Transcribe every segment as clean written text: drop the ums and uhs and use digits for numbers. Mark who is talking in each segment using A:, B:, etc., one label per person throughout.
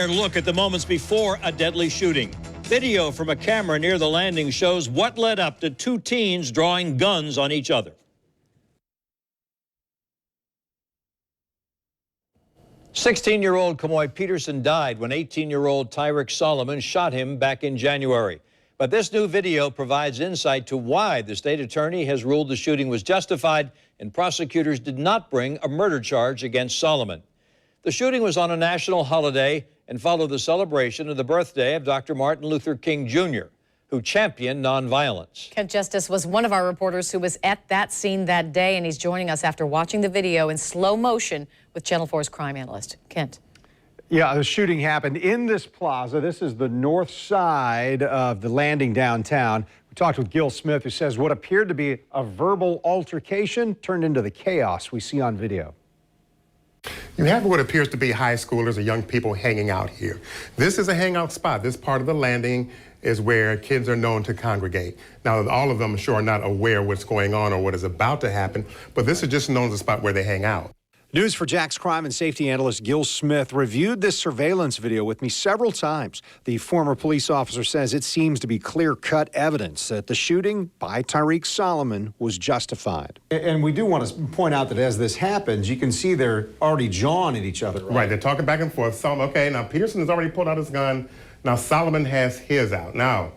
A: rare look at the moments before a deadly shooting. Video from a camera near the landing shows what led up to two teens drawing guns on each other. 16-year-old Kamoy Peterson died when 18-year-old Tyrick Solomon shot him back in January. But this new video provides insight to why the state attorney has ruled the shooting was justified and prosecutors did not bring a murder charge against Solomon. The shooting was on a national holiday and followed the celebration of the birthday of Dr. Martin Luther King Jr., who championed nonviolence.
B: Kent Justice was one of our reporters who was at that scene that day, and he's joining us after watching the video in slow motion with Channel 4's crime analyst. Kent.
C: Yeah, the shooting happened in this plaza. This is the north side of the landing downtown. We talked with Gil Smith, who says what appeared to be a verbal altercation turned into the chaos we see on video.
D: You have what appears to be high schoolers or young people hanging out here. This is a hangout spot. This part of the landing is where kids are known to congregate. Now, all of them, I'm sure, are not aware of what's going on or what is about to happen, but this is just known as a spot where they hang out.
C: News for Jack's crime and safety analyst Gil Smith reviewed this surveillance video with me several times. The former police officer says it seems to be clear-cut evidence that the shooting by Tyrick Solomon was justified. And we do want to point out that as this happens, you can see they're already jawing at each other.
D: Right, they're talking back and forth. Okay, now Peterson has already pulled out his gun. Now Solomon has his out. Now,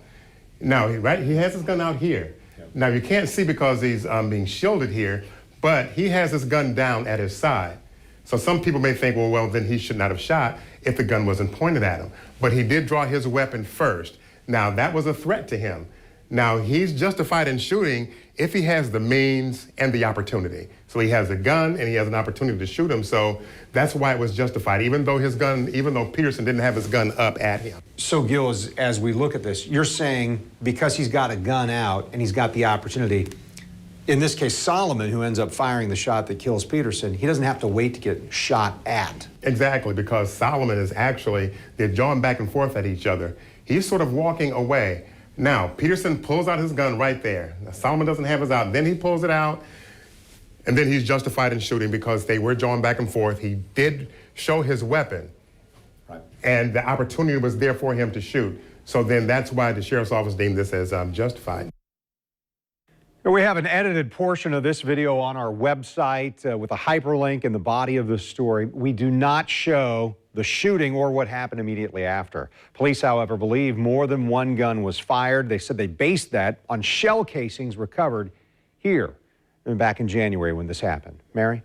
D: right, he has his gun out here. Yep. Now you can't see because he's being shielded here, but he has his gun down at his side. So some people may think, well, then he should not have shot if the gun wasn't pointed at him. But he did draw his weapon first. Now, that was a threat to him. Now, he's justified in shooting if he has the means and the opportunity. So he has a gun and he has an opportunity to shoot him. So that's why it was justified, even though Peterson didn't have his gun up at him.
C: So, Gil, as we look at this, you're saying because he's got a gun out and he's got the opportunity, in this case, Solomon, who ends up firing the shot that kills Peterson, he doesn't have to wait to get shot at.
D: Exactly, because Solomon is actually, they're jawing back and forth at each other. He's sort of walking away. Now, Peterson pulls out his gun right there. Now, Solomon doesn't have his out. Then he pulls it out, and then he's justified in shooting because they were jawing back and forth. He did show his weapon, right, and the opportunity was there for him to shoot. So then that's why the sheriff's office deemed this as justified.
C: We have an edited portion of this video on our website with a hyperlink in the body of the story. We do not show the shooting or what happened immediately after. Police, however, believe more than one gun was fired. They said they based that on shell casings recovered here back in January when this happened. Mary?